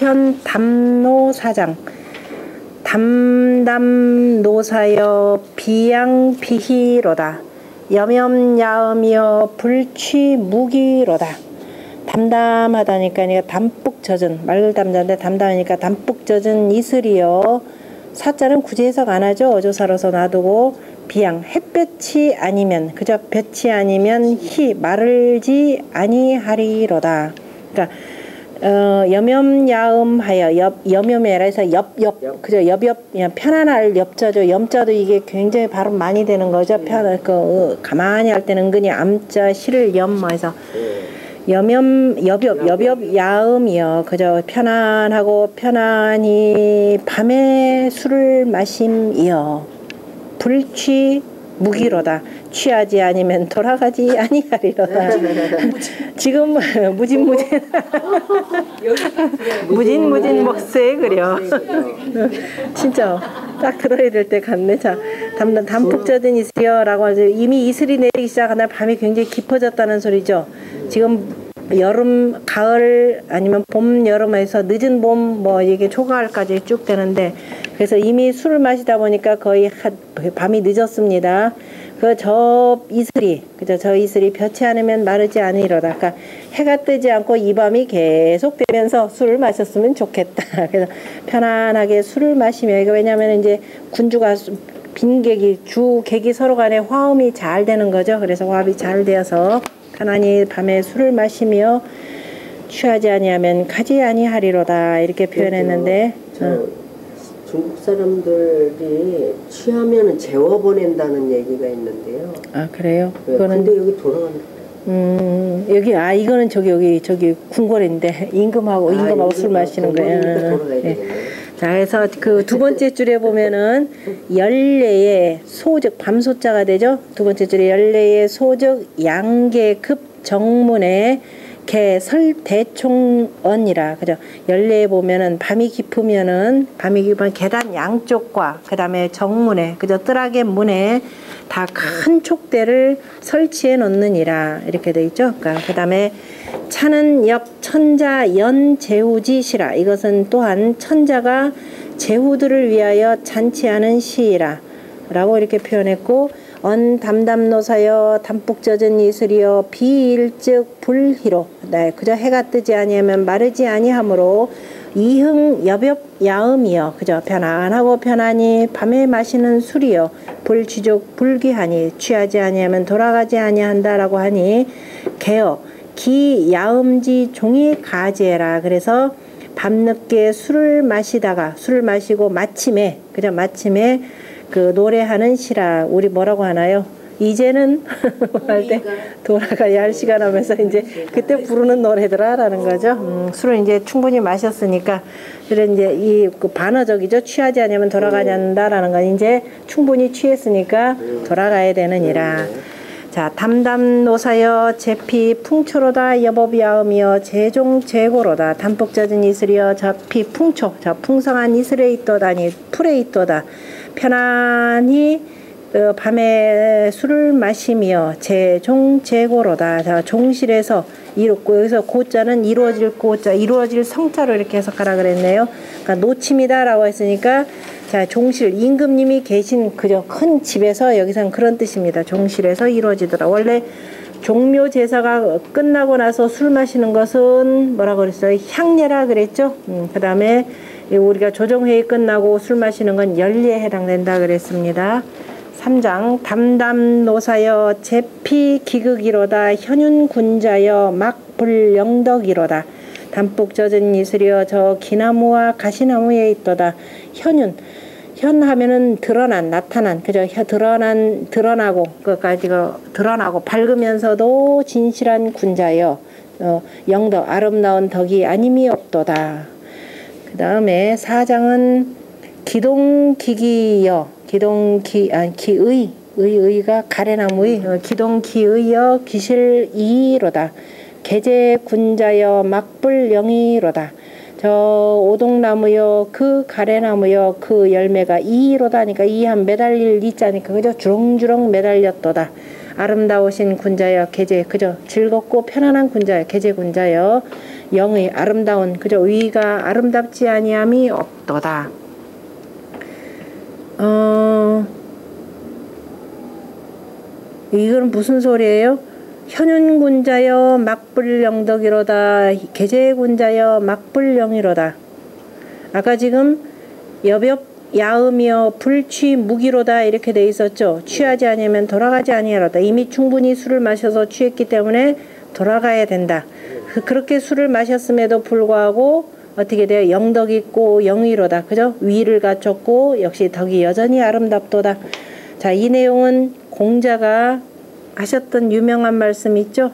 한편 담노사장 담담노사여 비양비희로다. 염염야음이여 불취무기로다. 담담하다니까 담뿍 젖은, 말 담자인데 담담하니까 담뿍 젖은 이슬이여. 사자는 굳이 해석 안 하죠. 어조사로서 놔두고 비양 햇볕이 아니면, 그저 볕이 아니면 희 마르지 아니하리로다. 그러니까 염염야음하여, 염염이라 해서 그죠. 편안할 엽자죠. 염자도 이게 굉장히 발음 많이 되는 거죠. 가만히 할 때는 은근히 암자 실을 염해서 야음이요. 그저 편안하고 편안히 밤에 술을 마심이요. 불취 무기로다. 취하지 아니면 돌아가지 아니하리로다. 지금 무진 목세 그려. 진짜 딱 들어야 될 때 같네. 자, 담뿍 젖은 이슬이여라고 하죠. 이미 이슬이 내리기 시작한 날 밤이 굉장히 깊어졌다는 소리죠. 지금 여름, 가을 아니면 봄, 여름에서 늦은 봄 뭐 이게 초가을까지 쭉 되는데, 그래서 이미 술을 마시다 보니까 거의 밤이 늦었습니다. 저 이슬이 볕이 않으면 마르지 않으리로다. 그러니까 해가 뜨지 않고 이 밤이 계속되면서 술을 마셨으면 좋겠다. 그래서 편안하게 술을 마시며, 이거 왜냐하면 이제 군주가 빈객이 주객이 서로 간에 화음이 잘 되는 거죠. 그래서 화합이 잘 되어서 편안히 밤에 술을 마시며 취하지 아니하면 가지 아니하리로다. 이렇게 표현했는데, 중국 사람들이 취하면 재워보낸다는 얘기가 있는데요. 아, 그래요? 네, 근데 여기 돌아간다. 이거는 저기 궁궐인데 임금하고 술 마시는 거예요. 네. 자, 그래서 그 두 번째 줄에 보면은 열례의 소적, 밤소자가 되죠. 두 번째 줄에 열례의 소적 양계급 정문에 개 설대총언이라. 그죠? 열례에 보면은 밤이 깊으면 계단 양쪽과 그 다음에 정문에, 그죠? 뜰하게 문에 다 큰 촉대를 설치해 놓느니라. 이렇게 돼 있죠. 그 다음에 차는 역 천자 연제후지시라. 이것은 또한 천자가 제후들을 위하여 잔치하는 시이라 라고 이렇게 표현했고, 담담노사여 담뿍 젖은 이슬이여 비일즉 불희로. 네, 그저 해가 뜨지 아니하면 마르지 아니하므로 이흥 야음이여. 그저 편안하고 편안히 밤에 마시는 술이여. 불취족 불기하니 취하지 아니하면 돌아가지 아니한다라고 하니 개어 기 야음지 종이 가지해라. 그래서 밤늦게 술을 마시고 마침에 그 노래하는 시라. 우리 뭐라고 하나요? 이제는 할 때 돌아가야 할 시간 하면서 이제 그때 부르는 노래더라라는 거죠. 술을 이제 충분히 마셨으니까, 그래 이제 그 반어적이죠. 취하지 않으면 돌아가지 않는다라는 건 이제 충분히 취했으니까 돌아가야 되느니라. 자, 담담노사여 제피 풍초로다 여법야음이여 제종제고로다. 담뿍 젖은 이슬이여 저피 풍초, 저 풍성한 이슬에 있도다니 풀에 있도다. 편안히 밤에 술을 마시며 제종제고로다. 자, 종실에서 이뤘고, 여기서 고자는 이루어질 성자로 이렇게 해석하라 그랬네요. 그러니까 노침이다라고 했으니까, 자, 종실, 임금님이 계신 그저 큰 집에서, 여기서는 그런 뜻입니다. 종실에서 이루어지더라. 원래 종묘 제사가 끝나고 나서 술 마시는 것은 뭐라고 그랬어요? 향례라 그랬죠. 그 다음에 우리가 조정회의 끝나고 술 마시는 건 열례에 해당된다 그랬습니다. 3장 담담노사여 제피 기극이로다 현윤군자여 막불영덕이로다. 담뿍 젖은 이슬이여 저 기나무와 가시나무에 있도다. 현하면은 나타난, 그죠? 드러나고, 그까지 드러나고 밝으면서도 진실한 군자여 영덕, 아름다운 덕이 아님이 없도다. 그 다음에 4장은 기동기기여, 의가 가래나무의 기동기의여 기실이로다. 계제군자여 막불영이로다. 저 오동나무여 그 가래나무여 그 열매가 이로다니까, 이한 매달릴 이자니까, 그죠? 주렁주렁 매달렸도다. 아름다우신 군자여 계제, 그죠? 즐겁고 편안한 군자여 계제군자여 영의 아름다운 그저 위가 아름답지 아니함이 없도다. 이건 무슨 소리예요? 현윤군자여 막불영덕이로다. 계제군자여 막불영이로다. 아까 지금 여볍 야음이여 불취무기로다 이렇게 돼 있었죠. 취하지 아니하면 돌아가지 아니하로다. 이미 충분히 술을 마셔서 취했기 때문에 돌아가야 된다. 그렇게 술을 마셨음에도 불구하고 어떻게 돼요? 영덕이 있고 영의로다. 그죠? 위를 갖췄고 역시 덕이 여전히 아름답도다. 자, 이 내용은 공자가 하셨던 유명한 말씀 있죠?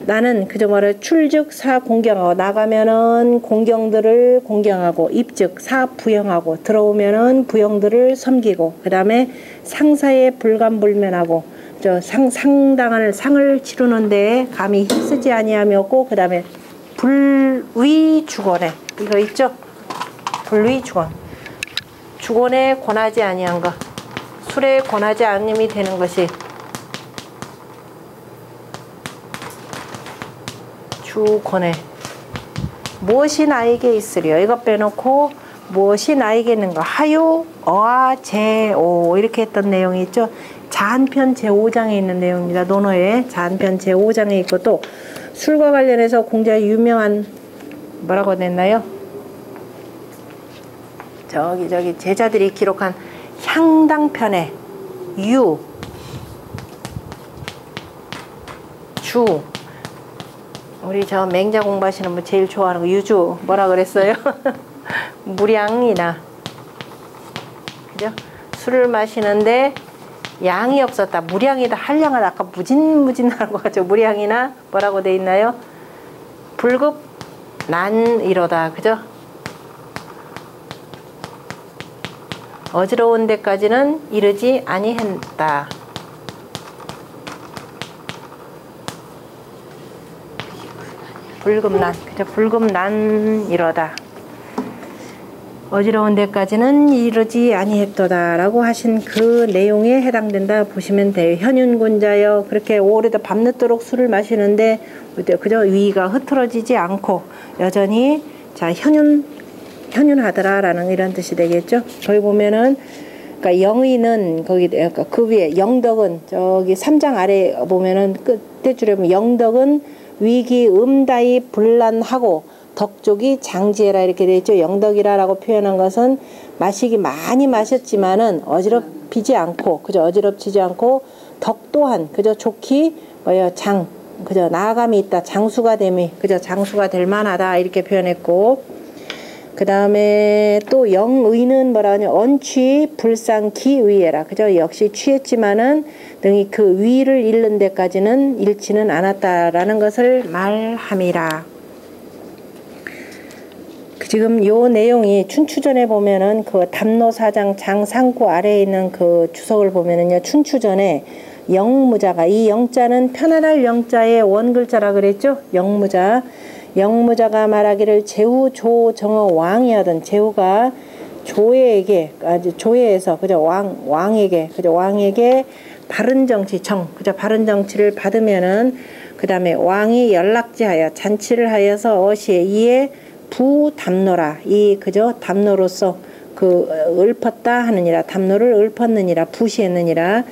나는 그저 뭐래 출즉 사 공경하고 나가면은 공경들을 공경하고 입즉 사 부영하고 들어오면은 부영들을 섬기고 그 다음에 상사에 불감불면하고 저 상당한 상을 치르는 데에 감히 힘쓰지 아니함이 없고 그 다음에 불위주건에 이거 있죠? 불위주건 주건에 권하지 아니한 것 술에 권하지 않음이 되는 것이 주권에 무엇이 나에게 있으리요. 이것 빼놓고 무엇이 나에게 있는가. 하요 어아 제오 이렇게 했던 내용이 있죠. 자한편 제5장에 있는 내용입니다. 논어에 자한편 제5장에 있고 또 술과 관련해서 공자의 유명한 뭐라고 냈나요? 저기 제자들이 기록한 향당편에 유 주 우리 저 맹자 공부하시는 분 제일 좋아하는 거 유주 뭐라 그랬어요? 무량이나 그죠? 술을 마시는데 양이 없었다. 무량이다. 한량은 아까 무진무진한 거 같죠? 무량이나 뭐라고 돼 있나요? 불급 난이로다. 그죠? 어지러운 데까지는 이르지 아니했다. 불급난, 그죠? 불급난이로다. 어지러운 데까지는 이르지 아니했도다 라고 하신 그 내용에 해당된다 보시면 돼요. 현윤군자여 그렇게 오래도 밤늦도록 술을 마시는데 그저 위가 흐트러지지 않고 여전히 자 현윤하더라 라는 이런 뜻이 되겠죠. 거기 보면은 그러니까 영의는 거기 그 위에 영덕은 저기 3장 아래 보면은 끝에 줄에 보면 영덕은 위기 음다이 불란하고 덕족이 장지해라 이렇게 되어 있죠. 영덕이라고 표현한 것은 마시기 많이 마셨지만은 어지럽히지 않고 그저 어지럽히지 않고 덕 또한 그저 좋기 장 그저 나아감이 있다. 장수가 됨이 그저 장수가 될 만하다 이렇게 표현했고 그 다음에 또 영의는 뭐라 하냐 언취 불상기 위에라 그저 역시 취했지만은 등이 그 위를 잃는 데까지는 잃지는 않았다라는 것을 말함이라. 지금 요 내용이 춘추전에 보면은 그 담노사장 장상구 아래에 있는 그 주석을 보면은요 춘추전에 영무자가 이 영자는 편안할 영자의 원글자라 그랬죠. 영무자가 말하기를 제후 조 정어 왕이하던 제후가 조에서 그저 왕에게 그저 왕에게 바른 정치 그저 바른 정치를 받으면은 그 다음에 왕이 연락지하여 잔치를 하여서 어시에 이에 부담노라 이 그저 담노로서 그 읊었다 하느니라 담노를 읊었느니라 부시했느니라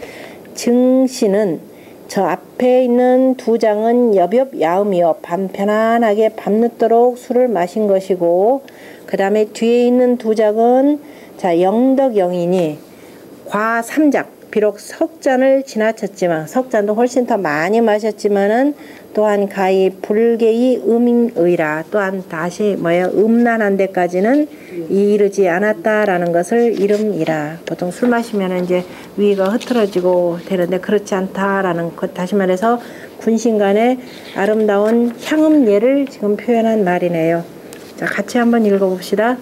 증시는 저 앞에 있는 두 장은 여볍 야음이요 밤 편안하게 밤늦도록 술을 마신 것이고 그 다음에 뒤에 있는 두 장은 자 영덕영이니 과 3장 비록 석잔을 지나쳤지만 석잔도 훨씬 더 많이 마셨지만은 또한 가히 불개의 음인의라 또한 다시 음란한 데까지는 이르지 않았다라는 것을 이름이라. 보통 술 마시면 이제 위가 흐트러지고 되는데 그렇지 않다라는 것 다시 말해서 군신간의 아름다운 향음예를 지금 표현한 말이네요. 자 같이 한번 읽어봅시다.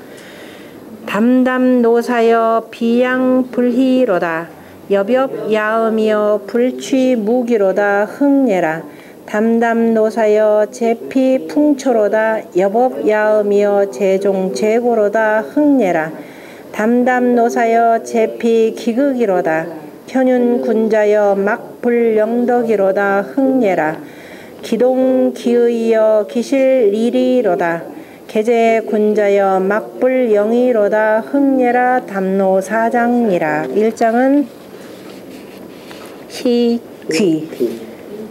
담담노사여 비양불희로다 여볍 야음이여 불취무기로다 흥예라. 담담노사여 제피 풍초로다 여법 야음이여 제종 제고로다 흥예라. 담담노사여 제피 기극이로다 현윤군자여 막불영덕이로다 흥예라. 기동 기의여 기실일이로다. 계제 군자여 막불영이로다. 흑예라 담노 사장이라. 1장은 희귀,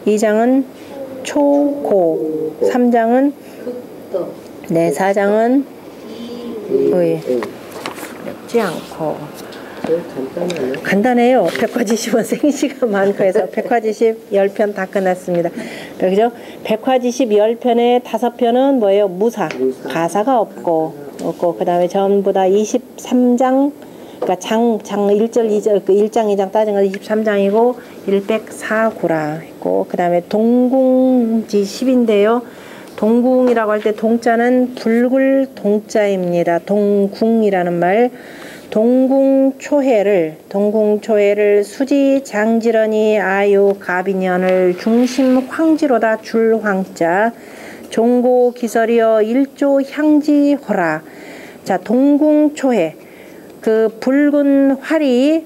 2장은 초고, 3장은 네, 4장은 의. 어렵지 않고 간단해요. 백화지십은 생시가 많고 해서 백화지십 10편 다 끝났습니다. 그죠? 백화지십 10편에 5편은 뭐예요? 무사. 가사가 없고 그 다음에 전부 다 23장, 그러니까 장 1절 2절 그 1장 2장 따진 건 23장이고 104구라 있고, 그 다음에 동궁지 10인데요. 동궁이라고 할 때 동자는 붉을 동자입니다. 동궁이라는 말. 동궁초해를 수지 장지러니 아유 가비년을 중심 황지로다. 줄황자. 종고 기설이여 일조 향지호라. 자, 동궁초해, 그 붉은 활이,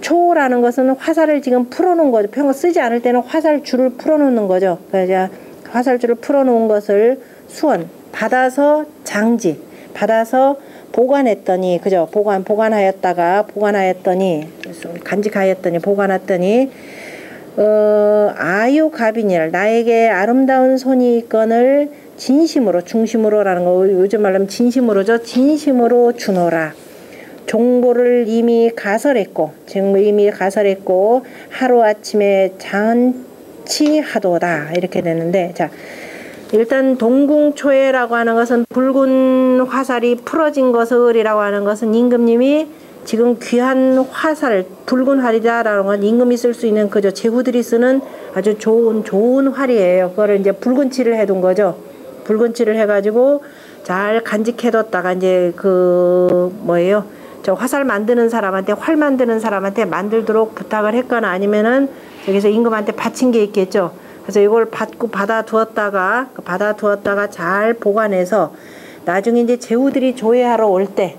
초라는 것은 화살을 지금 풀어놓은 거죠. 평소 쓰지 않을 때는 화살줄을 풀어놓는 거죠. 그래서 화살줄을 풀어놓은 것을 수원 받아서 장지, 받아서 보관했더니, 그죠? 보관하였더니 간직하였더니 보관했더니 아유 가비니를, 나에게 아름다운 손이 있거늘 진심으로, 중심으로라는 거 요즘 말하면 진심으로죠. 진심으로 주노라. 종보를 이미 가설했고 하루아침에 잔치하도다. 이렇게 되는데, 자, 일단 동궁초해라고 하는 것은 붉은 화살이 풀어진 것을이라고 하는 것은 임금님이 지금 귀한 화살, 붉은 활이다라는 건 임금이 쓸 수 있는, 그저 제후들이 쓰는 아주 좋은 활이에요. 그거를 이제 붉은칠을 해둔 거죠. 붉은칠을 해가지고 잘 간직해뒀다가 이제 저 화살 만드는 사람한테, 활 만드는 사람한테 만들도록 부탁을 했거나 아니면은 저기서 임금한테 바친 게 있겠죠. 그래서 이걸 받아두었다가 잘 보관해서 나중에 이제 제후들이 조회하러 올 때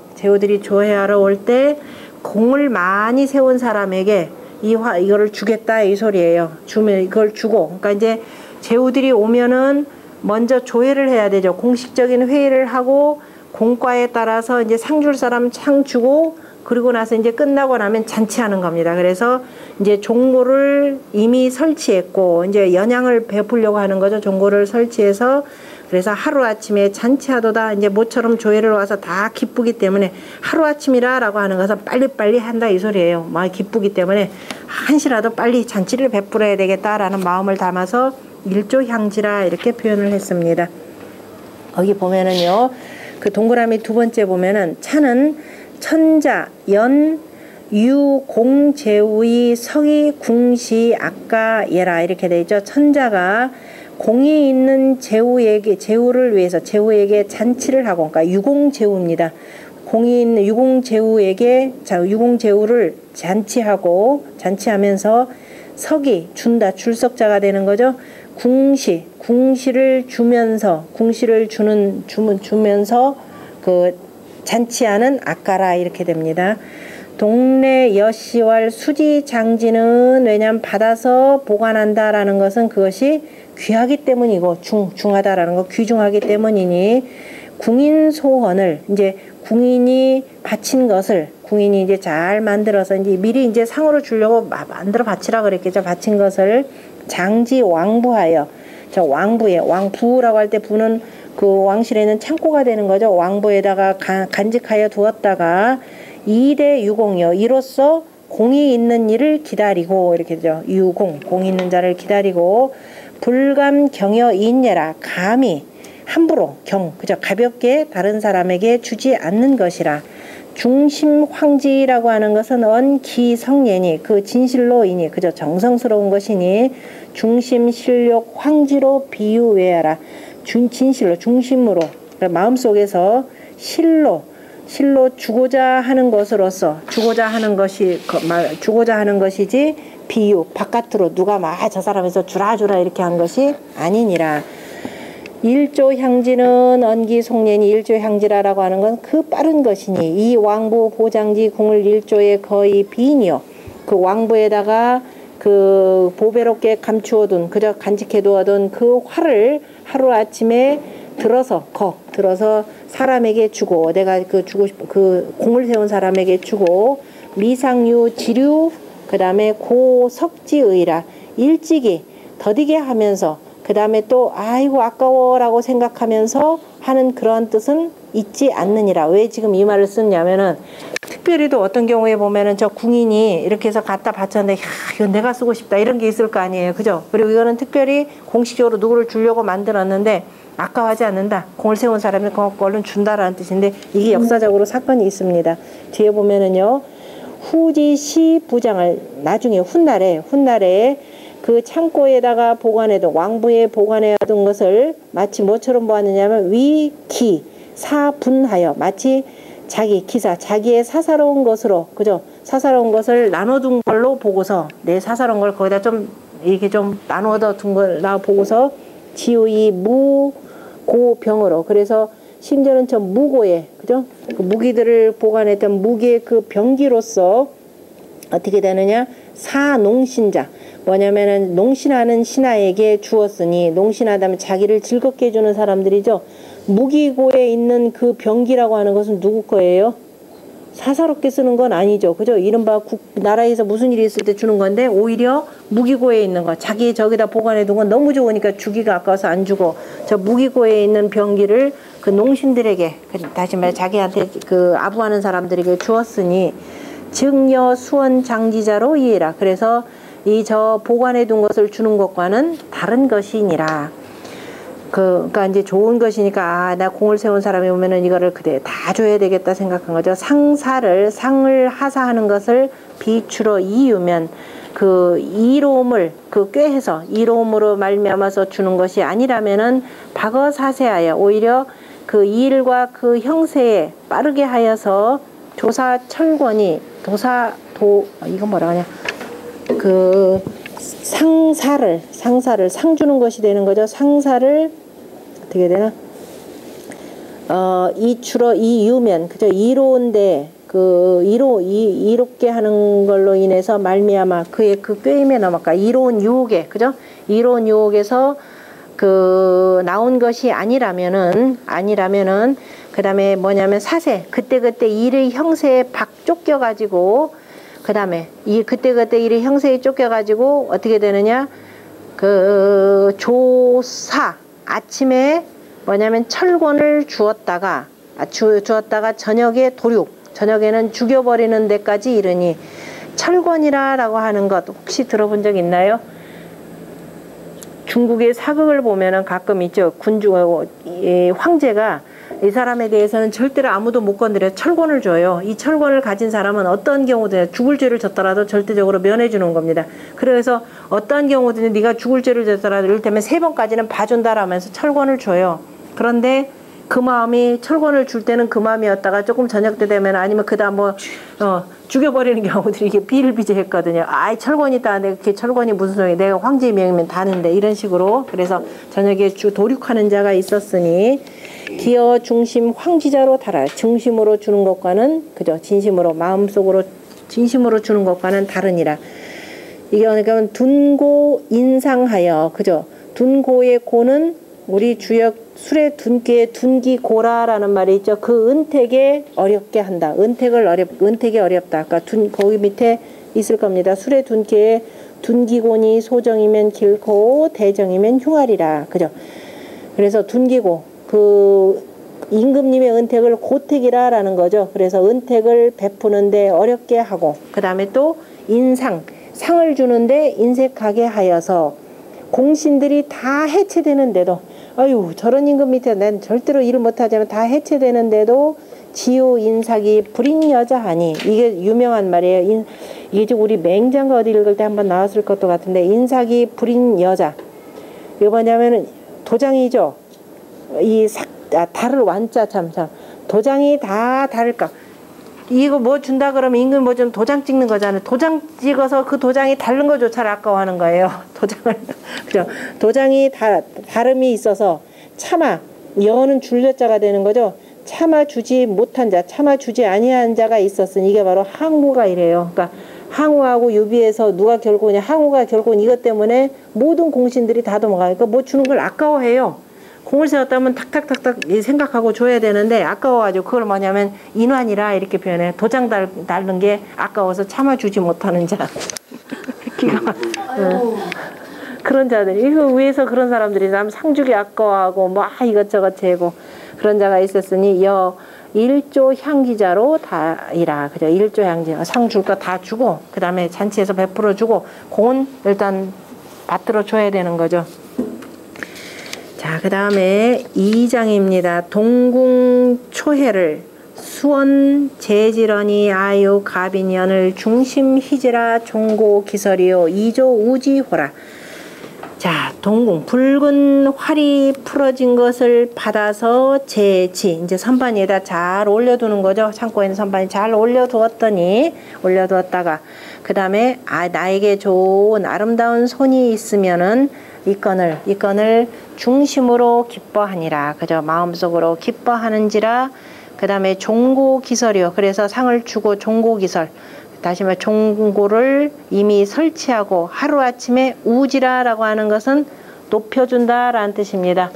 공을 많이 세운 사람에게 이거를 주겠다, 이 소리예요. 주면 이걸 주고, 그러니까 이제 제후들이 오면은 먼저 조회를 해야 되죠. 공식적인 회의를 하고 공과에 따라서 이제 상 줄 사람 상 주고, 그리고 나서 이제 끝나고 나면 잔치하는 겁니다. 그래서 이제 종고를 이미 설치했고 이제 연양을 베풀려고 하는 거죠. 종고를 설치해서, 그래서 하루아침에 잔치하도다. 이제 모처럼 조회를 와서 다 기쁘기 때문에, 하루아침이라고 하는 것은 빨리빨리 한다, 이 소리예요. 막 기쁘기 때문에 한시라도 빨리 잔치를 베풀어야 되겠다라는 마음을 담아서 일조향지라 이렇게 표현을 했습니다. 거기 보면은요, 그 동그라미 두 번째 보면은 차는 천자, 연, 유, 공, 제우의 성이, 궁시, 아까, 예라 이렇게 되어 있죠. 천자가 공이 있는 제후를 위해서 제후에게 잔치를 하고, 그러니까 유공제후입니다. 공이 있는 유공제후에게 유공제후를 잔치하면서 석이 준다, 출석자가 되는 거죠. 궁시를 주면서 그 잔치하는 아까라 이렇게 됩니다. 동래 여시왈 수지 장지는, 왜냐하면 받아서 보관한다라는 것은 그것이 귀하기 때문이고 중하다라는 거, 귀중하기 때문이니, 궁인 소헌을, 이제 궁인이 바친 것을 궁인이 이제 잘 만들어서 이제 미리 이제 상으로 주려고 만들어 바치라 그랬겠죠. 바친 것을 장지 왕부하여, 저 왕부라고 할 때 부는 그 왕실에 있는 창고가 되는 거죠. 왕부에다가 간직하여 두었다가 이대 유공이요, 이로써 공이 있는 일을 기다리고, 이렇게 되죠. 공 있는 자를 기다리고, 불감 경여 인예라, 감히 함부로 그죠, 가볍게 다른 사람에게 주지 않는 것이라. 중심 황지라고 하는 것은 언기성예니, 그 진실로이니, 그죠, 정성스러운 것이니, 중심 실력 황지로 비유해라. 진실로, 중심으로, 마음속에서 실로 주고자 하는 것으로서, 주고자 하는 것이지, 비유, 바깥으로 누가 저 사람에서 주라 이렇게 한 것이 아니니라. 일조향지는 언기송년이, 일조향지라라고 하는 건 그 빠른 것이니, 이 왕부 보장지 궁을 일조의 거의 비인이요, 그 왕부에다가 그 보배롭게 감추어둔 그저 간직해두어둔 그 화를 하루 아침에 들어서 사람에게 주고 내가 그 주고 싶은 그 공을 세운 사람에게 주고 미상유 지류 그 다음에 고석지의라 일찍이 더디게 하면서 그 다음에 또 아이고 아까워라고 생각하면서 하는 그러한 뜻은 있지 않느니라. 왜 지금 이 말을 쓰냐면은 특별히 또 어떤 경우에 보면은 저 궁인이 이렇게 해서 갖다 바쳤는데 야 이건 내가 쓰고 싶다 이런 게 있을 거 아니에요. 그죠? 그리고 이거는 특별히 공식적으로 누구를 주려고 만들었는데 아까워하지 않는다. 공을 세운 사람이 그 얼른 준다라는 뜻인데 이게 역사적으로 사건이 있습니다. 뒤에 보면은요. 후지시 부장을 나중에 훗날에 그 창고에다가 보관해둔 왕부에 보관해둔 것을 마치 뭐처럼 보았느냐면 위기 사분하여 마치 자기 기사 자기의 사사로운 것으로 그죠 사사로운 것을 나눠둔 걸로 보고서 내 사사로운 걸 거기다 좀 이렇게 좀 나눠둔 걸 나 보고서 지우이 무고병으로 그래서 심지어는 저 무고에 그죠 그 무기들을 보관했던 무기의 그 병기로서 어떻게 되느냐 사농신자 뭐냐면은 농신하는 신하에게 주었으니 농신하다면 자기를 즐겁게 해주는 사람들이죠. 무기고에 있는 그 병기라고 하는 것은 누구 거예요? 사사롭게 쓰는 건 아니죠. 그죠? 이른바 나라에서 무슨 일이 있을 때 주는 건데 오히려 무기고에 있는 거 자기 저기다 보관해둔 건 너무 좋으니까 주기가 아까워서 안 주고 저 무기고에 있는 병기를 그 농신들에게 다시 말해 자기한테 그 아부하는 사람들에게 주었으니 증여 수원 장지자로 이해라. 그래서 이 저 보관해둔 것을 주는 것과는 다른 것이니라. 그러니까 이제 좋은 것이니까 아, 나 공을 세운 사람이 오면은 이거를 그래 다 줘야 되겠다 생각한 거죠. 상을 하사하는 것을 비추로 이유면 그 이로움을 그 꾀해서 이로움으로 말미암아서 주는 것이 아니라면은 박어사세하여 오히려 그 일과 그 형세에 빠르게 하여서 조사철권이 이건 뭐라 하냐 그 상사를 상 주는 것이 되는 거죠. 상사를 어떻게 되나 이추러 이유면 그죠 이로운데 그 이롭게 하는 걸로 인해서 말미암아 그의 그 꾀임에 넘어가 이로운 유혹에 그죠 이로운 유혹에서 그 나온 것이 아니라면은 그 다음에 뭐냐면 사세 그때 일의 형세에 박 쫓겨 가지고 그 다음에 이 그때 일의 형세에 쫓겨 가지고 어떻게 되느냐 그 조사 아침에 뭐냐면 철권을 주었다가 저녁에는 죽여버리는 데까지 이르니 철권이라고 하는 것 혹시 들어본 적 있나요? 중국의 사극을 보면은 가끔 있죠. 황제가 이 사람에 대해서는 절대로 아무도 못 건드려 철권을 줘요. 이 철권을 가진 사람은 어떤 경우든 죽을 죄를 졌더라도 절대적으로 면해주는 겁니다. 그래서 어떤 경우든 네가 죽을 죄를 졌더라도 이를테면 3번까지는 봐준다라면서 철권을 줘요. 그런데 그 마음이 철권을 줄 때는 그 마음이었다가 조금 저녁 때 되면 아니면 그다음 죽여버리는 경우들이 이게 비일비재했거든요. 아이 철권이 있다. 내가 이렇게 철권이 무슨 소리? 내가 황제의 명이면 다는데 이런 식으로 그래서 저녁에 도륙하는 자가 있었으니 기어 중심 황지자로 달아 중심으로 주는 것과는 그죠 진심으로 마음속으로 진심으로 주는 것과는 다르니라. 이게 그러니까 둔고 인상하여 그죠 둔고의 고는 우리 주역 술의 둔기의 둔기고라라는 말이 있죠. 그 은택에 어렵게 한다. 은택이 어렵다. 아까 거기 밑에 있을 겁니다. 술의 둔기에 둔기고니 소정이면 길고 대정이면 흉하리라. 그죠? 그래서 둔기고 그 임금님의 은택을 고택이라라는 거죠. 그래서 은택을 베푸는데 어렵게 하고 그 다음에 또 상을 주는데 인색하게 하여서 공신들이 다 해체되는데도 아유 저런 임금 밑에 난 절대로 일을 못하자면 다 해체되는데도 지우 인삭이 불인 여자하니 이게 유명한 말이에요. 이게 지금 우리 맹장가 어디 읽을 때 한번 나왔을 것도 같은데 인삭이 불인 여자 이거 뭐냐면은 도장이죠. 달을 완자 참 도장이 다 다를까 이거 뭐 준다 그러면 임금 뭐 좀 도장 찍는 거잖아요. 도장 찍어서 그 도장이 다른 거조차 아까워하는 거예요. 도장을 그죠? 도장이 다름이 있어서 차마 여는 줄여자가 되는 거죠. 참아 주지 못한 자, 참아 주지 아니한 자가 있었으니 이게 바로 항무가 이래요. 그러니까 항우하고 유비에서 누가 결국은 항우가 결국은 이것 때문에 모든 공신들이 다 도망가요. 그러니까 뭐 주는 걸 아까워해요. 공을 세웠다면 탁탁탁탁 생각하고 줘야 되는데 아까워가지고 그걸 뭐냐면 인환이라 이렇게 표현해. 도장 달는 게 아까워서 참아주지 못하는 자. 기가 그런 자들이 이거 위에서 그런 사람들이 남 상주기 아까워하고 뭐 이것저것 재고 그런 자가 있었으니 여 일조 향기자로 다이라. 그죠? 일조 향기자 상 줄 거 다 주고 그 다음에 잔치에서 베풀어 주고 공은 일단 받들어 줘야 되는 거죠. 자, 그 다음에 2장입니다. 동궁초해를 수원 제지런이 아유 가빈연을 중심 희지라 종고 기설이요 2조 우지호라. 자, 동궁 붉은 활이 풀어진 것을 받아서 제지 이제 선반 위에다 잘 올려두는 거죠. 창고에 있는 선반에 잘 올려두었다가 그 다음에 나에게 좋은 아름다운 손이 있으면은 이 건을 중심으로 기뻐하니라. 그죠? 마음속으로 기뻐하는지라. 그 다음에 종고기설이요. 그래서 상을 주고 종고기설. 다시 말해 종고를 이미 설치하고 하루아침에 우지라라고 하는 것은 높여준다라는 뜻입니다.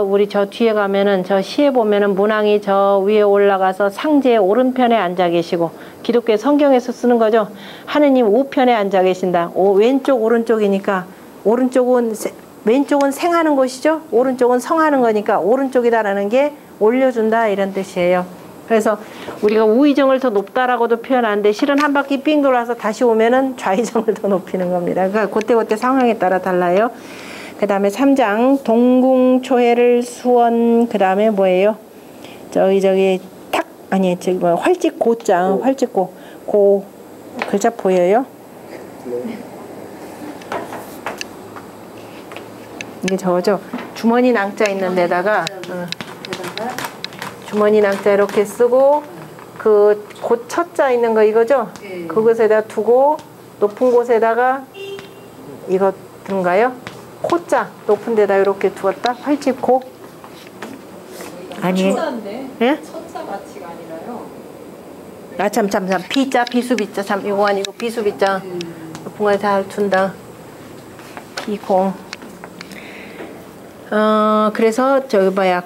우리 저 뒤에 가면은 저 시에 보면은 문왕이 저 위에 올라가서 상제의 오른편에 앉아 계시고 기독교 성경에서 쓰는 거죠. 하느님 우편에 앉아 계신다. 왼쪽 오른쪽이니까 왼쪽은 생하는 곳이죠. 오른쪽은 성하는 거니까 오른쪽이다라는 게 올려준다 이런 뜻이에요. 그래서 우리가 우의정을 더 높다라고도 표현하는데 실은 한 바퀴 삥 돌아서 다시 오면은 좌의정을 더 높이는 겁니다. 그러니까 그때 상황에 따라 달라요. 그 다음에 3장 동궁초해를 수원. 그 다음에 뭐예요? 활찍 고장 활찍고 고 글자 보여요? 이게 저거죠. 주머니 낭자 있는 데다가 주머니 낭자 이렇게 쓰고 그 곧 첫자 있는 거 이거죠? 그것에다 두고 높은 곳에다가 이거 든가요? 코자 높은 데다 이렇게 두었다. 활집고 아니 예? 첫자 가치가 아니라요. 참 비자 비수비자 참 이거 아니고 비수비자 높은 거에 잘 둔다. 비공 그래서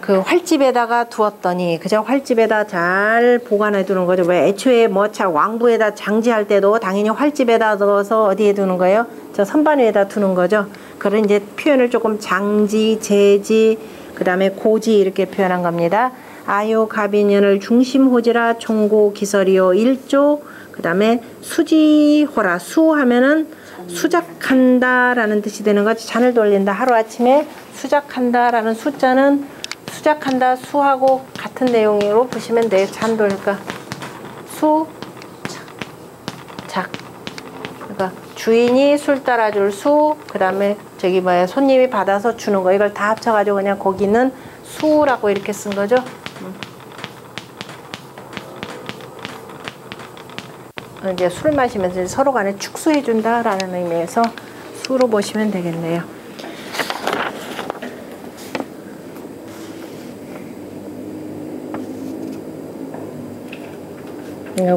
그 활집에다가 두었더니 그저 활집에다 잘 보관해 두는 거죠. 왜 애초에 왕부에다 장지할 때도 당연히 활집에다 넣어서 어디에 두는 거예요? 저 선반 위에다 두는 거죠. 그런 이제 표현을 조금 장지, 제지, 그 다음에 고지 이렇게 표현한 겁니다. 아요 가빈연을 중심호지라 총고 기설이요 1조. 그 다음에 수지호라. 수하면은 수작한다라는 뜻이 되는 거지. 잔을 돌린다. 하루아침에 수작한다라는 숫자는 수작한다 수하고 같은 내용으로 보시면 돼요. 잔 돌릴까 수작. 그러니까 주인이 술 따라줄 수, 그 다음에 손님이 받아서 주는 거, 이걸 다 합쳐가지고 그냥 거기는 수라고 이렇게 쓴 거죠. 이제 술 마시면서 서로 간에 축수해준다라는 의미에서 수로 보시면 되겠네요.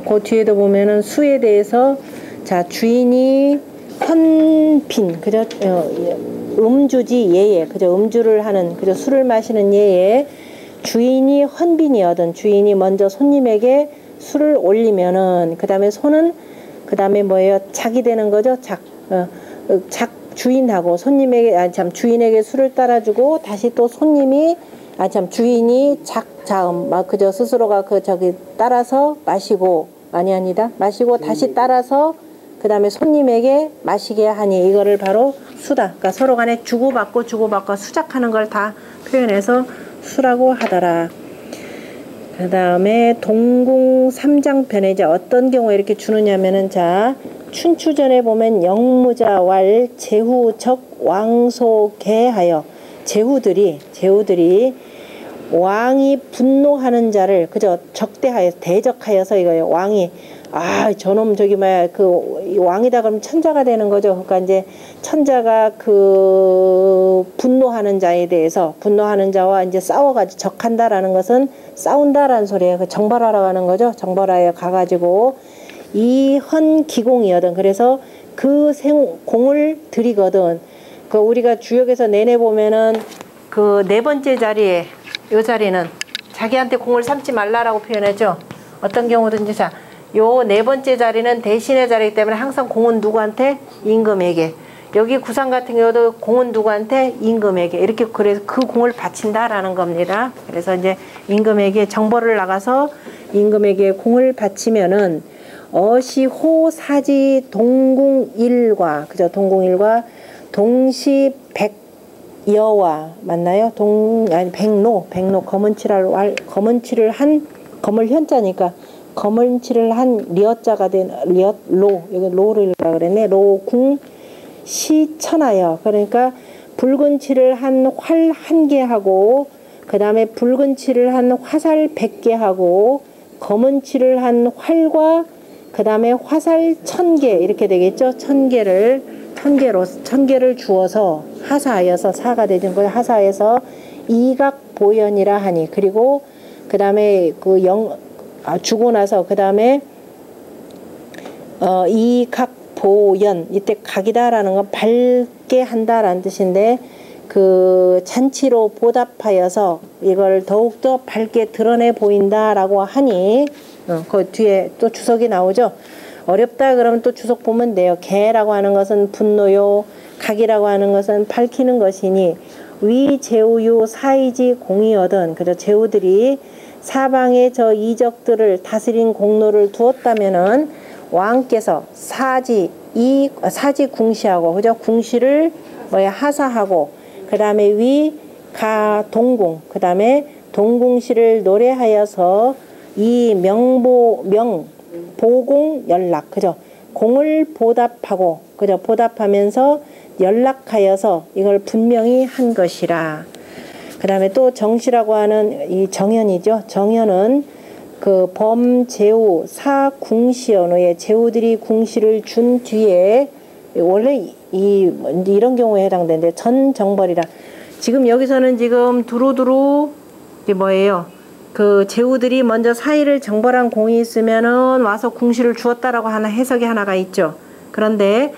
그 뒤에도 보면은 수에 대해서 자 주인이 헌빈 그죠? 음주지 예예 그죠? 음주를 하는 그죠? 술을 마시는 예에 주인이 헌빈이거든. 주인이 먼저 손님에게 술을 올리면은 그 다음에 손은 그 다음에 뭐예요? 작이 되는 거죠. 작 주인하고 손님에게 주인에게 술을 따라주고 다시 또 손님이 주인이 작자음 그저 스스로가 따라서 마시고 아니다 마시고 다시 따라서 그 다음에 손님에게 마시게 하니 이거를 바로 수다. 그러니까 서로 간에 주고받고 수작하는 걸 다 표현해서 수라고 하더라. 그 다음에 동궁 3장편에 이제 어떤 경우에 이렇게 주느냐면은 자 춘추전에 보면 영무자왈 제후적 왕소개하여 제후들이 왕이 분노하는 자를 그저 적대하여 대적하여서 이거예요. 왕이 저놈 왕이다 그러면 천자가 되는 거죠. 그러니까 이제 천자가 그 분노하는 자에 대해서 분노하는 자와 이제 싸워가지고 적한다라는 것은 싸운다라는 소리예요. 그 정벌하러 가는 거죠. 정벌하여 가가지고 이헌 기공이거든. 그래서 그 공을 들이거든. 그 우리가 주역에서 내내 보면은 그 네 번째 자리에 요 자리는 자기한테 공을 삼지 말라라고 표현했죠. 어떤 경우든지 자, 요 네 번째 자리는 대신의 자리이기 때문에 항상 공은 누구한테? 임금에게. 여기 구상 같은 경우도 공은 누구한테? 임금에게. 이렇게 그래서 그 공을 바친다라는 겁니다. 그래서 이제 임금에게 정벌을 나가서 임금에게 공을 바치면은 어시호 사지 동궁일과 그죠? 동궁일과 동시 백여와 맞나요? 아니 백로 검은칠을 한 검을 현자니까 검은칠을 한 리어자가 된 리엇로 여기 로를 그랬네. 로궁 시천하여 그러니까 붉은 칠을 한 활 1개 하고 그 다음에 붉은 칠을 한 화살 100개 하고 검은 칠을 한 활과 그 다음에 화살 1000개 이렇게 되겠죠. 1000개를 주어서 하사하여서 사가 되는 거예요. 하사하여서 이각보연이라 하니 그리고 그 다음에 주고 나서 그 다음에 이각보연 이때 각이다라는 건 밝게 한다라는 뜻인데 그 잔치로 보답하여서 이걸 더욱더 밝게 드러내 보인다라고 하니 그 뒤에 또 주석이 나오죠. 어렵다 그러면 또 주석 보면 돼요. 개라고 하는 것은 분노요. 각이라고 하는 것은 밝히는 것이니 위 제우유 사이지 공이거든. 그죠? 제우들이 사방에 저 이적들을 다스린 공로를 두었다면은 왕께서 사지 궁시하고 그죠? 궁시를 하사하고 그 다음에 위 가 동궁 그 다음에 동궁시를 노래하여서 이 보공 연락 그죠? 공을 보답하고 그죠? 보답하면서 연락하여서 이걸 분명히 한 것이라. 그 다음에 또 정시라고 하는 이 정현이죠. 정현은 그 범제우 사궁시연후에 제우들이 궁시를 준 뒤에 원래 이런 경우에 해당되는데 전정벌이라. 지금 여기서는 지금 두루두루 이게 뭐예요? 그 제우들이 먼저 사이를 정벌한 공이 있으면은 와서 궁시를 주었다라고 하나 해석이 하나가 있죠. 그런데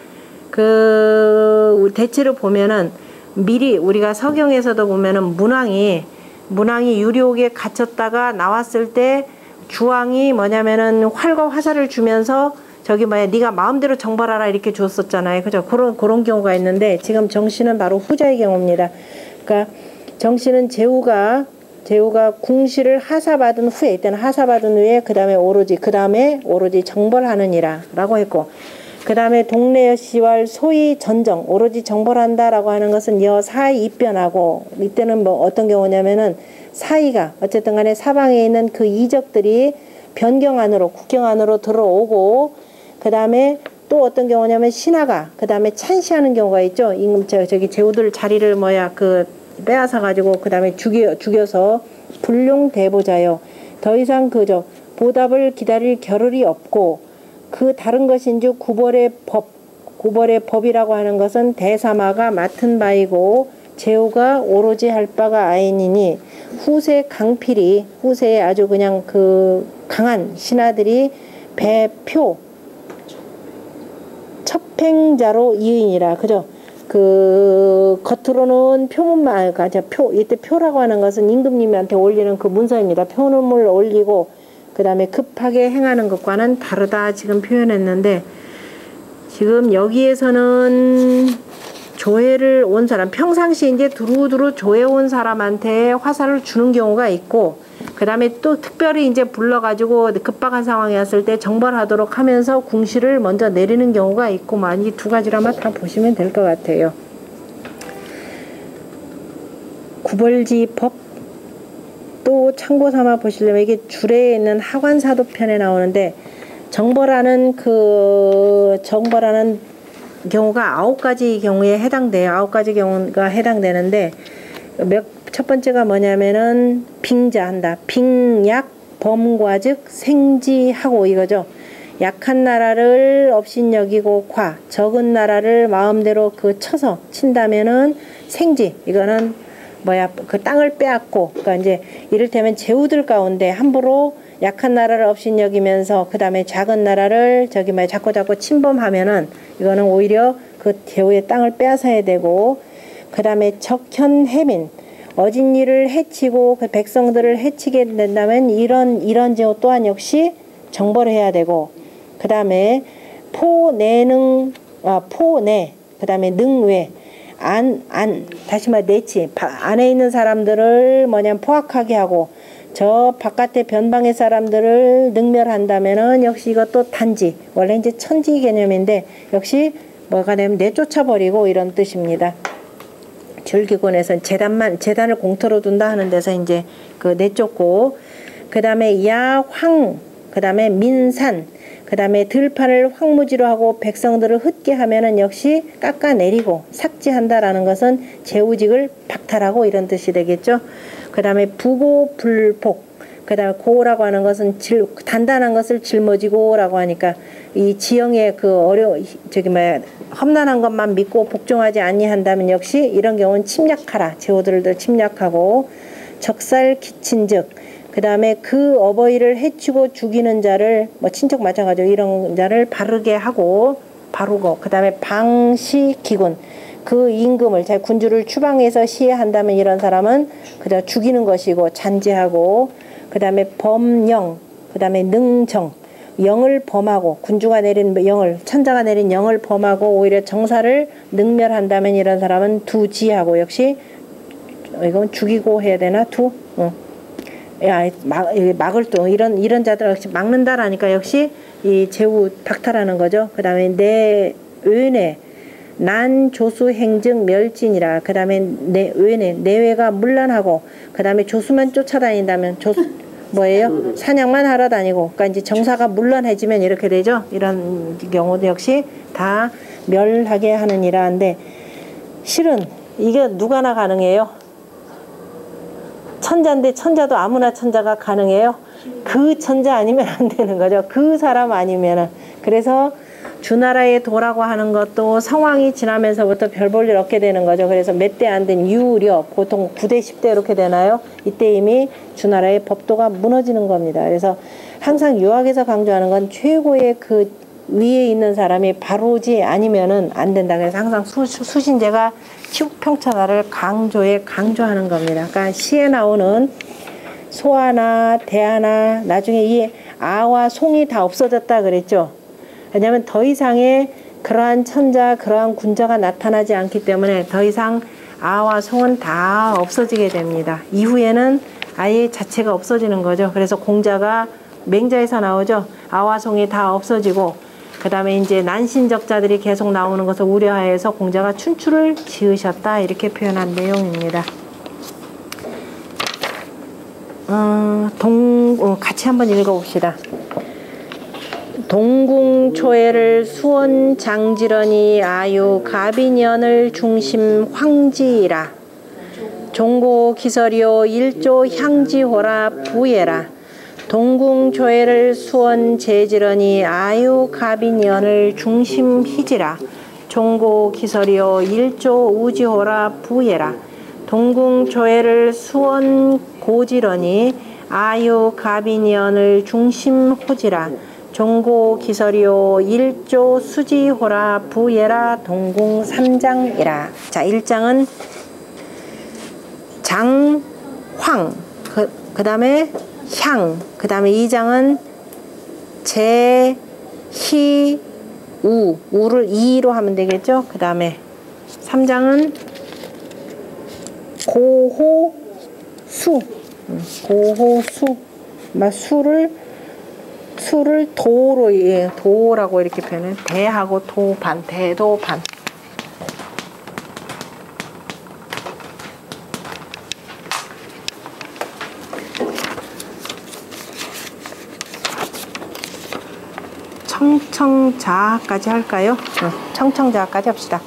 그 대체로 보면은 미리 우리가 서경에서도 보면은 문왕이 유리옥에 갇혔다가 나왔을 때 주왕이 뭐냐면은 활과 화살을 주면서 저기 네가 마음대로 정벌하라 이렇게 줬었잖아요. 그죠? 그런 경우가 있는데 지금 정씨는 바로 후자의 경우입니다. 그러니까 정씨는 제우가 궁시를 하사받은 후에 이때는 하사받은 후에 그 다음에 오로지 정벌하느니라 라고 했고 그 다음에 동래여 시왈 소위 전정 오로지 정벌한다라고 하는 것은 여사이 입변하고 이때는 뭐 어떤 경우냐면은 사이가 어쨌든 간에 사방에 있는 그 이적들이 변경 안으로 국경 안으로 들어오고 그 다음에 또 어떤 경우냐면 신하가 그 다음에 찬시하는 경우가 있죠. 저기 제우들 자리를 빼앗아 가지고 그 다음에 죽여서 불룡대보자요. 더 이상 그저 보답을 기다릴 겨를이 없고 그 다른 것인즉 구벌의 법이라고 하는 것은 대사마가 맡은 바이고 제우가 오로지 할 바가 아니니 후세 후세에 아주 그냥 그 강한 신하들이 배표 첩행자로 이의니라. 그죠? 그 겉으로는 표문만 이때 표라고 하는 것은 임금님한테 올리는 그 문서입니다. 표문을 올리고 그 다음에 급하게 행하는 것과는 다르다 지금 표현했는데 지금 여기에서는 조회를 온 사람 평상시에 이제 두루두루 조회 온 사람한테 화살을 주는 경우가 있고 그 다음에 또 특별히 이제 불러가지고 급박한 상황이었을 때 정벌하도록 하면서 궁시를 먼저 내리는 경우가 있고 이 두 가지라만 다 보시면 될 것 같아요. 구벌지법 또 참고 삼아 보시려면 이게 줄에 있는 하관사도편에 나오는데 정벌하는 경우가 9가지 경우에 해당돼요. 9가지 경우가 해당되는데 첫 번째가 뭐냐면은 빙자한다. 빙약 범과즉 생지하고 이거죠. 약한 나라를 업신여기고 적은 나라를 마음대로 쳐서 친다면은 생지. 이거는 그 땅을 빼앗고 그러니까 이제 이를테면 제후들 가운데 함부로 약한 나라를 업신여기면서 그 다음에 작은 나라를 저기 뭐 자꾸 침범하면은 이거는 오히려 그 제후의 땅을 빼앗아야 되고, 그 다음에 적현해민, 어진이를 해치고 그 백성들을 해치게 된다면 이런 제후 또한 역시 정벌을 해야 되고, 그 다음에 포내, 그 다음에 능외, 다시 말해 내치, 안에 있는 사람들을 포악하게 하고 저 바깥의 변방의 사람들을 능멸한다면은 역시 이것도 단지, 원래 이제 천지 개념인데 역시 뭐가 되면 내쫓아버리고 이런 뜻입니다. 줄기곤에서는 재단을 공터로 둔다 하는 데서 이제 그 내쫓고, 그 다음에 야황, 그 다음에 민산, 그 다음에 들판을 황무지로 하고 백성들을 흩게 하면은 역시 깎아내리고 삭제한다라는 것은 제후직을 박탈하고 이런 뜻이 되겠죠. 그 다음에 부고불복, 그 다음에 고라고 하는 것은 단단한 것을 짊어지고라고 하니까 이 지형의 그 험난한 것만 믿고 복종하지 아니한다면 역시 이런 경우는 침략하라, 제후들도 침략하고, 적살 기친즉, 그 다음에 그 어버이를 해치고 죽이는 자를 친척 마찬가지로 이런 자를 바르게 하고 바르고, 그 다음에 방시기군, 그 임금을 자기 군주를 추방해서 시해한다면 이런 사람은 그저 죽이는 것이고 잔재하고, 그 다음에 범영, 그 다음에 능정, 영을 범하고 군주가 내린 영을, 천자가 내린 영을 범하고 오히려 정사를 능멸한다면 이런 사람은 두지하고, 역시 이건 죽이고 해야 되나 막을 또 이런 자들 역시 막는다라니까 역시 이 제후 박탈하는 거죠. 그 다음에 내외내 난조수 행증 멸진이라, 그 다음에 내외가 문란하고, 그 다음에 조수만 쫓아다닌다면 뭐예요? 사냥만 하러 다니고, 그러니까 이제 정사가 문란해지면 이렇게 되죠. 이런 경우도 역시 다 멸하게 하느니라 한데, 실은 이게 누가나 가능해요? 천자인데 천자도 아무나 천자가 가능해요? 그 천자 아니면 안 되는 거죠. 그 사람 아니면은. 그래서 주나라의 도라고 하는 것도 상황이 지나면서부터 별 볼 일 없게 되는 거죠. 그래서 몇 대 안 된 유력, 보통 9대 10대 이렇게 되나요? 이때 이미 주나라의 법도가 무너지는 겁니다. 그래서 항상 유학에서 강조하는 건 최고의 그 위에 있는 사람이 바로지 아니면은 안 된다. 그래서 항상 수신제가 치국평천하를 강조하는 겁니다. 그러니까 시에 나오는 소아나 대아나 나중에 이 아와 송이 다 없어졌다 그랬죠. 왜냐하면 더 이상의 그러한 천자, 그러한 군자가 나타나지 않기 때문에 더 이상 아와 송은 다 없어지게 됩니다. 이후에는 아예 자체가 없어지는 거죠. 그래서 공자가 맹자에서 나오죠. 아와 송이 다 없어지고, 그 다음에 이제 난신적자들이 계속 나오는 것을 우려하여서 공자가 춘추를 지으셨다, 이렇게 표현한 내용입니다. 같이 한번 읽어봅시다. 동궁초애를 수원 장지런이 아유 가비년을 중심 황지이라. 종고 기설이요 일조 향지호라 부예라. 동궁초애를 수원 제지런이 아유 가비년을 중심 희지라. 종고 기설이요 일조 우지호라 부예라. 동궁초애를 수원 고지런이 아유 가비년을 중심 호지라. 종고 기설이요 일조 수지호라 부예라. 동궁 3장이라. 자, 1장은 장황, 그 다음에 향, 그 다음에 2장은 제, 희, 우를 이로 하면 되겠죠. 그 다음에 3장은 고호, 수, 고호수, 수를 도로, 도라고 이렇게 표현해. 대하고 도반, 대도반. 청청자까지 할까요? 청청자까지 합시다.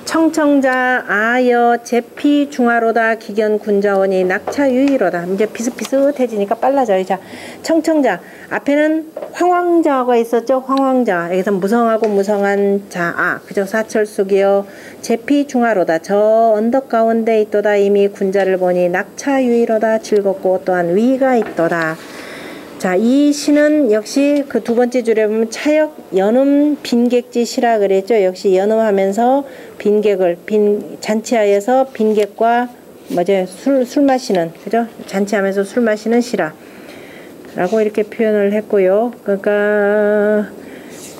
청청자 아여 제피 중하로다 기견 군자원이 낙차 유의로다. 이제 비슷비슷해지니까 빨라져요. 자, 청청자 앞에는 황황자가 있었죠. 황황자, 여기서 무성하고 무성한 자, 그저 사철숙이여 제피 중하로다. 저 언덕 가운데 있도다. 이미 군자를 보니 낙차 유의로다. 즐겁고 또한 위가 있도다. 자, 이 시는 역시 그 두 번째 줄에 보면 차역 연음 빈객지 시라 그랬죠. 역시 연음하면서 잔치하여서 빈객과 뭐죠? 술 마시는, 그죠? 잔치하면서 술 마시는 시라 라고 이렇게 표현을 했고요. 그러니까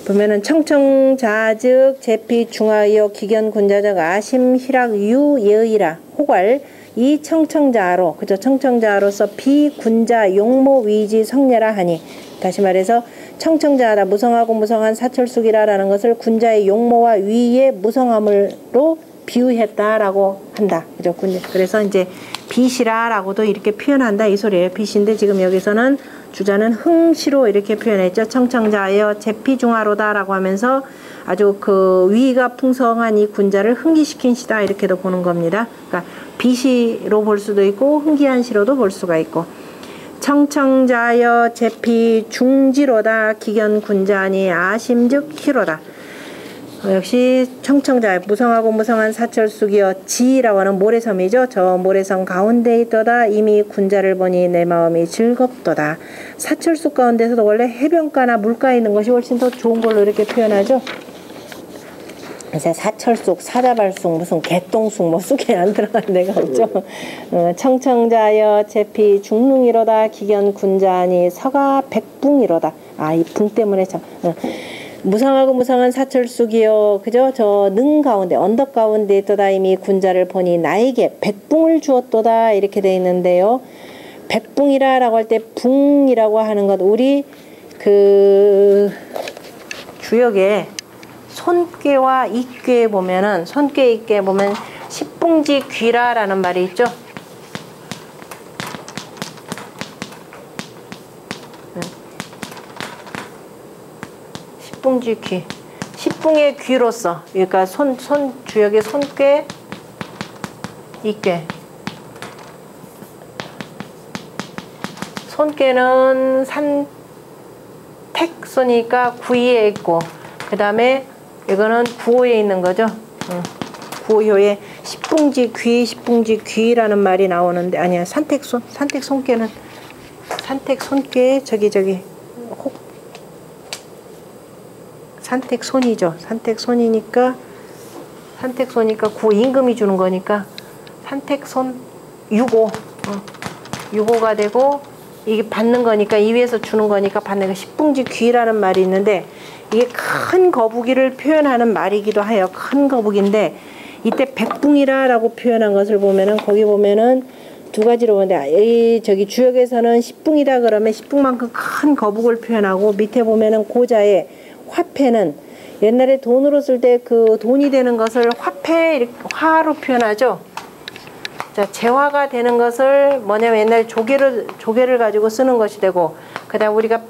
보면은 청청자즉 제피 중하여 기견군자적 아심 희락 유 예의라 호괄 이 청청자로, 그죠? 청청자로서 비군자 용모 위지 성례라 하니, 다시 말해서 청청자하다 무성하고 무성한 사철숙이라라는 것을 군자의 용모와 위의 무성함으로 비유했다라고 한다. 그죠? 그래서 이제 비시라라고도 이렇게 표현한다 이 소리예요. 비시인데 지금 여기서는 주자는 흥시로 이렇게 표현했죠. 청청자여 제피중하로다라고 하면서 아주 그 위가 풍성한 이 군자를 흥기시킨 시다 이렇게도 보는 겁니다. 그러니까 비시로 볼 수도 있고 흥기한 시로도 볼 수가 있고, 청청자여 제피 중지로다 기견 군자니 아심즉 희로다. 역시 청청자 무성하고 무성한 사철숙이여 지라고 하는 모래섬이죠. 저 모래섬 가운데 있도다 이미 군자를 보니 내 마음이 즐겁도다. 사철숙 가운데서도 원래 해변가나 물가에 있는 것이 훨씬 더 좋은 걸로 이렇게 표현하죠. 그래서 사철숙, 사자발숙, 무슨 개똥숙 뭐 쑥에 안 들어간 데가 없죠. 청청자여 제피 중릉이로다 기견 군자니 서가 백붕이로다. 아, 이 붕 때문에 참. 무성하고 무성한 사철숙이여, 그죠? 저 능 가운데, 언덕 가운데 있도다 이미 군자를 보니 나에게 백붕을 주었도다 이렇게 돼 있는데요. 백붕이라라고 할 때 붕이라고 하는 것, 우리 그 주역에 손꾀와 이꾀에 보면은, 손꾀 이꾀에 보면 십붕지 귀라라는 말이 있죠. 십붕지 귀, 십붕의 귀로서, 그러니까 주역의 손꾀, 이꾀. 손꾀는 산택손이니까 구이에 있고, 그 다음에 이거는 구호에 있는 거죠. 구호효에 십붕지 귀라는 말이 나오는데, 아니야, 산택손꾀는 산택손꾀 산택손이죠. 산택손이니까 구 임금이 주는 거니까 산택손 유고가 되고, 이게 받는 거니까 이 위에서 주는 거니까 받는 거 십붕지 귀라는 말이 있는데, 이게 큰 거북이를 표현하는 말이기도 해요. 큰 거북인데 이때 백붕이라라고 표현한 것을 보면은, 거기 보면은 두 가지로 보는데, 저기 주역에서는 십붕이다 그러면 십붕만큼 큰 거북을 표현하고, 밑에 보면은 고자에 화폐는 옛날에 돈으로 쓸 때 그 돈이 되는 것을 화로 표현하죠. 자, 재화가 되는 것을 뭐냐면 옛날에 조개를 가지고 쓰는 것이 되고, 그 다음 우리가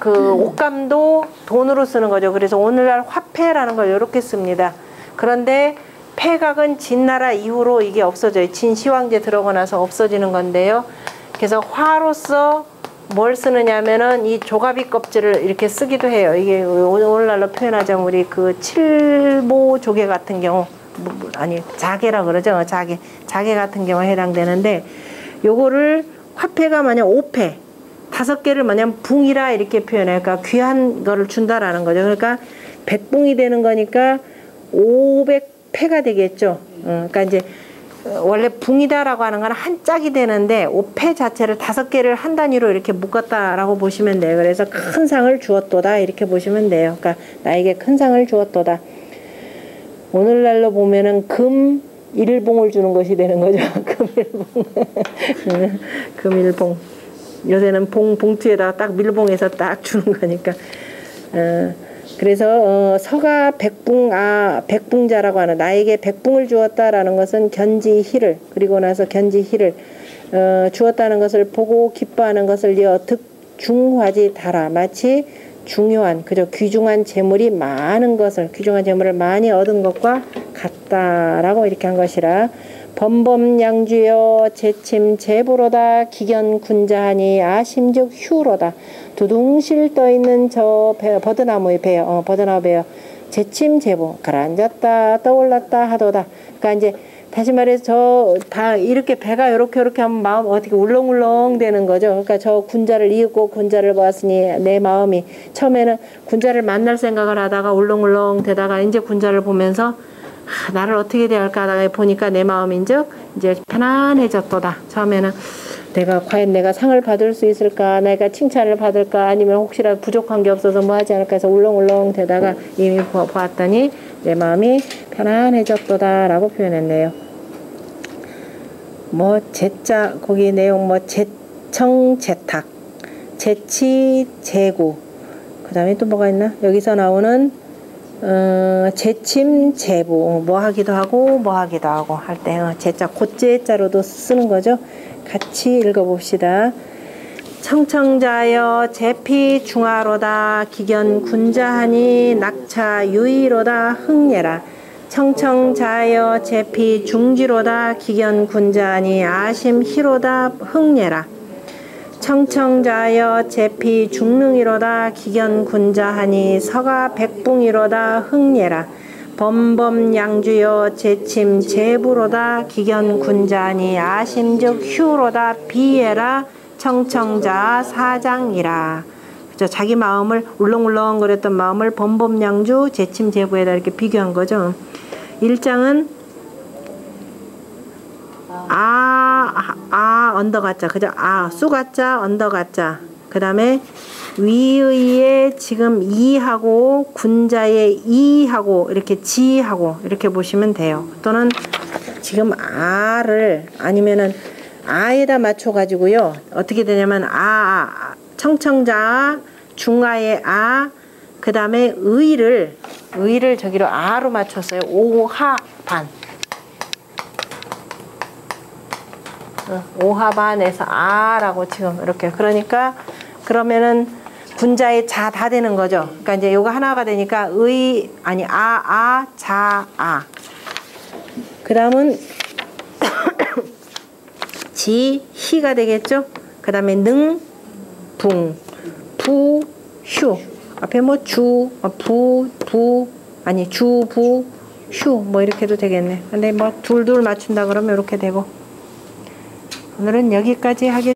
옷감도 돈으로 쓰는 거죠. 그래서 오늘날 화폐라는 걸 이렇게 씁니다. 그런데 폐각은 진나라 이후로 이게 없어져요. 진시황제 들어오고 나서 없어지는 건데요. 그래서 화로서 뭘 쓰느냐 하면은 이 조가비 껍질을 이렇게 쓰기도 해요. 이게 오늘날로 표현하자면 우리 그 칠보 조개 같은 경우, 아니 자개라 그러죠. 자개 같은 경우에 해당되는데, 요거를 화폐가 만약 5패 5개를 만약 붕이라 이렇게 표현해요. 그러니까 귀한 거를 준다라는 거죠. 그러니까 100붕이 되는 거니까 500패가 되겠죠. 그러니까 이제 원래 붕이다라고 하는 건 한 짝이 되는데 5패 자체를 5개를 한 단위로 이렇게 묶었다라고 보시면 돼요. 그래서 큰 상을 주었도다 이렇게 보시면 돼요. 그러니까 나에게 큰 상을 주었도다. 오늘날로 보면은 금 1봉을 주는 것이 되는 거죠. 금일봉. 요새는 봉투에다가 딱 밀봉해서 딱 주는 거니까. 그래서 서가 백붕자라고 하는, 나에게 백붕을 주었다라는 것은 견지희를, 그리고 나서 견지희를 주었다는 것을 보고 기뻐하는 것을 이어 득중화지 달아, 마치 중요한, 그저 귀중한 재물이 많은 것을, 귀중한 재물을 많이 얻은 것과 같다라고 이렇게 한 것이라. 범범양주여 제침 제보로다 기견 군자하니 아심즉 휴로다. 두둥실 떠있는 저 버드나무의 베어, 버드나무 베어 제침 제보, 가라앉았다 떠올랐다 하도다. 그러니까 이제 다시 말해서 저 다 이렇게 배가 이렇게 하면 마음 어떻게 울렁울렁 되는 거죠. 그러니까 저 군자를 이윽고 군자를 보았으니 내 마음이 처음에는 군자를 만날 생각을 하다가 울렁울렁 되다가 이제 군자를 보면서 나를 어떻게 대할까 하다가 보니까 내 마음인즉 이제 편안해졌도다. 처음에는 과연 내가 상을 받을 수 있을까, 내가 칭찬을 받을까, 아니면 혹시라도 부족한 게 없어서 뭐 하지 않을까 해서 울렁울렁 되다가 이미 보았더니 내 마음이 편안해졌도다 라고 표현했네요. 뭐 제자 거기 내용 뭐 제청제탁, 제치제구, 그 다음에 또 뭐가 있나? 여기서 나오는 제침제부, 뭐 하기도 하고 뭐 하기도 하고 할 때 제자 곧제자로도 쓰는 거죠. 같이 읽어봅시다. 청청자여 제피 중하로다 기견 군자하니 낙차 유의로다 흥예라. 청청자여 제피 중지로다 기견 군자하니 아심 희로다 흥예라. 청청자여 제피 중능이로다 기견 군자하니 서가 백붕이로다 흥예라. 범범양주여 제침 제부로다 기견 군자니 아심즉 휴로다 비예라. 청청자 사장이라. 그죠? 자기 마음을 울렁울렁 거렸던 마음을 범범양주 제침 제부에다 이렇게 비교한 거죠. 1장은 언더가자, 그죠? 쑥가자 언더가자. 그 다음에 위의에 지금 이하고 군자의 이하고 이렇게 지하고 이렇게 보시면 돼요. 또는 지금 아를 아니면은 아에다 맞춰 가지고요. 어떻게 되냐면 청청자 중아의 그 다음에 의를 저기로 아로 맞췄어요. 오하반. 오하반에서 아라고 지금 이렇게. 그러니까 그러면은 군자의 자 다 되는 거죠. 그러니까 이제 요거 하나가 되니까 그 다음은 지, 희가 되겠죠. 그 다음에 능, 붕, 부, 휴. 앞에 뭐 주, 부, 휴 뭐 이렇게 해도 되겠네. 근데 뭐 둘둘 맞춘다 그러면 이렇게 되고. 오늘은 여기까지 하겠습니다.